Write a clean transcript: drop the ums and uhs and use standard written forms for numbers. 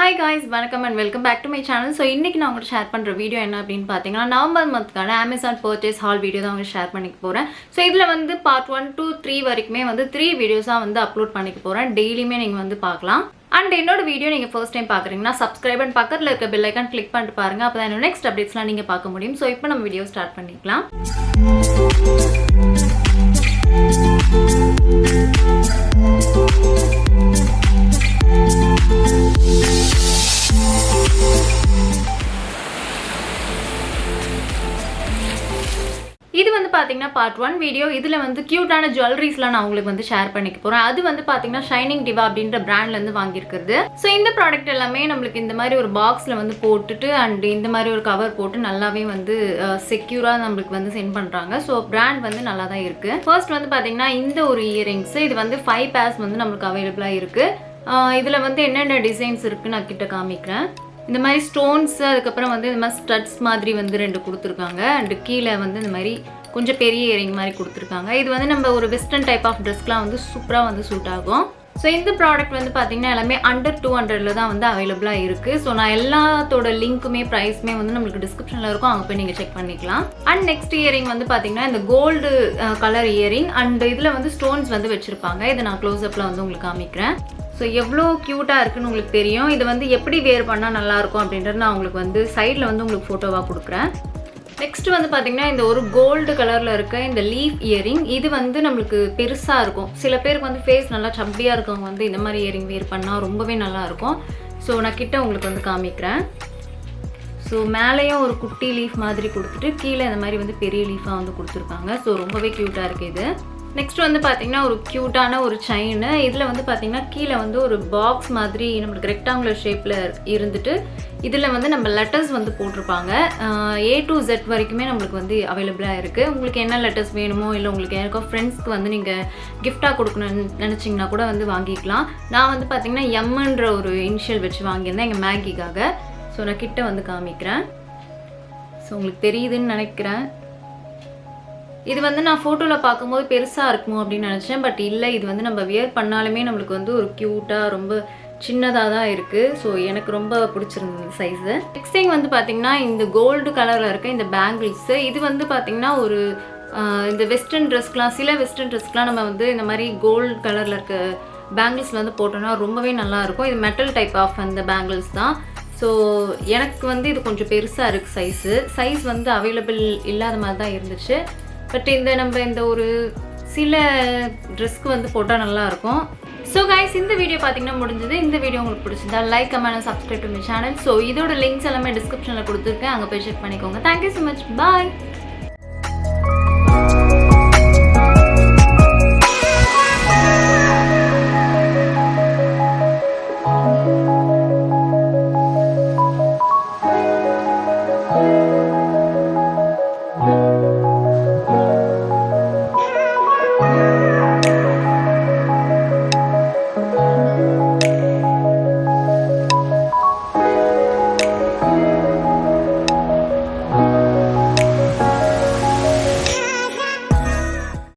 Hi guys, welcome and welcome back to my channel. So இன்னைக்கு நான் உங்களுக்கு share பண்ற வீடியோ என்ன அப்படினு பாத்தீங்கன்னா நவம்பர் மந்த்கான Amazon purchase haul வீடியோ தான் உங்களுக்கு ஷேர் பண்ணிக்க போறேன். So இதுல வந்து part 1 to 3 வரைக்குமே வந்து 3 வீடியோஸா வந்து அப்லோட் பண்ணிக்க போறேன். டெய்லியுமே நீங்க வந்து பார்க்கலாம். And என்னோட வீடியோ நீங்க first time பாக்குறீங்கன்னா subscribe and பக்கத்துல இருக்க bell icon click பண்ணிட்டு பாருங்க. அப்பதான் என்னோட next updatesலாம் நீங்க பார்க்க முடியும். So இப்போ நம்ம வீடியோ ஸ்டார்ட் பண்ணிக்கலாம். இது வந்து பாத்தீங்கன்னா பார்ட் 1 வீடியோ. இதுல வந்து கியூட்டான ஜுவல்லரிஸ்லாம் நான் உங்களுக்கு வந்து ஷேர் பண்ணிக்க போறேன். அது வந்து பாத்தீங்கன்னா ஷைனிங் டிவா அப்படின்ற பிராண்ட்ல இருந்து வாங்கியிருக்கிறது. ஸோ இந்த ப்ராடக்ட் எல்லாமே நம்மளுக்கு இந்த மாதிரி ஒரு பாக்ஸ்ல வந்து போட்டுட்டு அண்ட் இந்த மாதிரி ஒரு கவர் போட்டு நல்லாவே வந்து செக்யூரா நம்மளுக்கு வந்து சென்ட் பண்றாங்க. ஸோ பிராண்ட் வந்து நல்லா தான் இருக்கு. ஃபர்ஸ்ட் வந்து பாத்தீங்கன்னா இந்த ஒரு இயரிங்ஸ் இது வந்து 5 பேர்ஸ் வந்து நம்மளுக்கு அவைலபிளா இருக்கு. இதுல வந்து என்னென்ன டிசைன்ஸ் இருக்கு நான் கிட்ட காமிக்கிறேன். இந்த மாதிரி ஸ்டோன்ஸ் அதுக்கப்புறம் வந்து இந்த மாதிரி ஸ்டட்ஸ் மாதிரி வந்து 2 கொடுத்துருக்காங்க. அண்ட் கீழே வந்து இந்த மாதிரி கொஞ்சம் பெரிய இயரிங் மாதிரி கொடுத்துருக்காங்க. இது வந்து நம்ம ஒரு வெஸ்டர்ன் டைப் ஆஃப் ட்ரெஸ்க்குலாம் வந்து சூப்பராக வந்து சூட் ஆகும். ஸோ இந்த ப்ராடக்ட் வந்து பார்த்தீங்கன்னா எல்லாமே அண்டர் 200 தான் வந்து அவைலபிளாக இருக்குது. ஸோ நான் எல்லாத்தோட லிங்க்குமே ப்ரைஸுமே வந்து நம்மளுக்கு டிஸ்கிரிப்ஷனில் இருக்கும், அங்கே போய் நீங்கள் செக் பண்ணிக்கலாம். அண்ட் நெக்ஸ்ட் இயரிங் வந்து பார்த்தீங்கன்னா இந்த கோல்டு கலர் இயரிங் அண்ட் இதில் வந்து ஸ்டோன்ஸ் வந்து வச்சுருப்பாங்க. இதை நான் க்ளோஸ்அப்பில் வந்து உங்களுக்கு காமிக்கிறேன். ஸோ எவ்வளோ க்யூட்டாக இருக்குன்னு உங்களுக்கு தெரியும். இது வந்து எப்படி வேர் பண்ணால் நல்லாயிருக்கும் அப்படின்றது நான் உங்களுக்கு வந்து சைடில் வந்து உங்களுக்கு ஃபோட்டோவாக கொடுக்குறேன். நெக்ஸ்ட் வந்து பார்த்தீங்கன்னா இந்த ஒரு கோல்டு கலரில் இருக்க இந்த லீஃப் இயரிங் இது வந்து நம்மளுக்கு பெருசாக இருக்கும். சில பேருக்கு வந்து ஃபேஸ் நல்லா சப்பியாக இருக்கவங்க வந்து இந்த மாதிரி இயரிங் வேர் பண்ணால் ரொம்பவே நல்லாயிருக்கும். ஸோ நான் கிட்ட உங்களுக்கு வந்து காமிக்கிறேன். ஸோ மேலேயும் ஒரு குட்டி லீஃப் மாதிரி கொடுத்துட்டு கீழே இந்த மாதிரி வந்து பெரிய லீஃபாக வந்து கொடுத்துருக்காங்க. ஸோ ரொம்பவே க்யூட்டாக இருக்குது இது. நெக்ஸ்ட் வந்து பார்த்தீங்கன்னா ஒரு க்யூட்டான ஒரு செயின். இதில் வந்து பார்த்தீங்கன்னா கீழே வந்து ஒரு பாக்ஸ் மாதிரி நம்மளுக்கு ரெக்டாங்குலர் ஷேப்பில் இருந்துட்டு இதில் வந்து நம்ம லெட்டர்ஸ் வந்து போட்டிருப்பாங்க. A to Z வரைக்குமே நம்மளுக்கு வந்து அவைலபிளாக இருக்குது. உங்களுக்கு என்ன லெட்டர்ஸ் வேணுமோ இல்லை உங்களுக்கு யாருக்கோ ஃப்ரெண்ட்ஸ்க்கு வந்து நீங்கள் கிஃப்டாக கொடுக்கணும்னு நினச்சிங்கன்னா கூட வந்து வாங்கிக்கலாம். நான் வந்து பார்த்தீங்கன்னா எம்ன்ற ஒரு இனிஷியல் வச்சு வாங்கியிருந்தேன் எங்கள் மேகிக்காக. ஸோ நான் கிட்ட வந்து காமிக்கிறேன். ஸோ உங்களுக்கு தெரியுதுன்னு நினைக்கிறேன். இது வந்து நான் ஃபோட்டோவில் பார்க்கும்போது பெருசாக இருக்குமோ அப்படின்னு நினச்சேன். பட் இல்லை, இது வந்து நம்ம வியர் பண்ணாலுமே நம்மளுக்கு வந்து ஒரு க்யூட்டாக ரொம்ப சின்னதாக தான் இருக்குது. ஸோ எனக்கு ரொம்ப பிடிச்சிருந்தது சைஸு. நெக்ஸ்ட் திங் வந்து பார்த்திங்கன்னா இந்த கோல்டு கலரில் இருக்க இந்த பேங்கிள்ஸு இது வந்து பார்த்திங்கன்னா ஒரு இந்த வெஸ்டர்ன் ட்ரெஸ்க்கெலாம் சில வெஸ்டர்ன் ட்ரெஸ்க்கெலாம் நம்ம வந்து இந்த மாதிரி கோல்டு கலரில் இருக்க பேங்கிள்ஸில் வந்து போட்டோன்னா ரொம்பவே நல்லாயிருக்கும். இது மெட்டல் டைப் ஆஃப் அந்த பேங்கிள்ஸ் தான். ஸோ எனக்கு வந்து இது கொஞ்சம் பெருசாக இருக்குது சைஸ் வந்து அவைலபிள் இல்லாத மாதிரி தான் இருந்துச்சு. பட் நம்ம இந்த ஒரு சில ட்ரெஸ்க்கு வந்து போட்டால் நல்லாயிருக்கும். ஸோ கைஸ் இந்த வீடியோ பார்த்தீங்கன்னா முடிஞ்சது. இந்த வீடியோ உங்களுக்கு பிடிச்சிருந்தா like comment subscribe to my channel. So இதோட லிங்க்ஸ் எல்லாமே டிஸ்கிரிப்ஷனில் கொடுத்துருக்கேன், அங்கே போய் செக் பண்ணிக்கோங்க. தேங்க்யூ ஸோ மச், பாய்.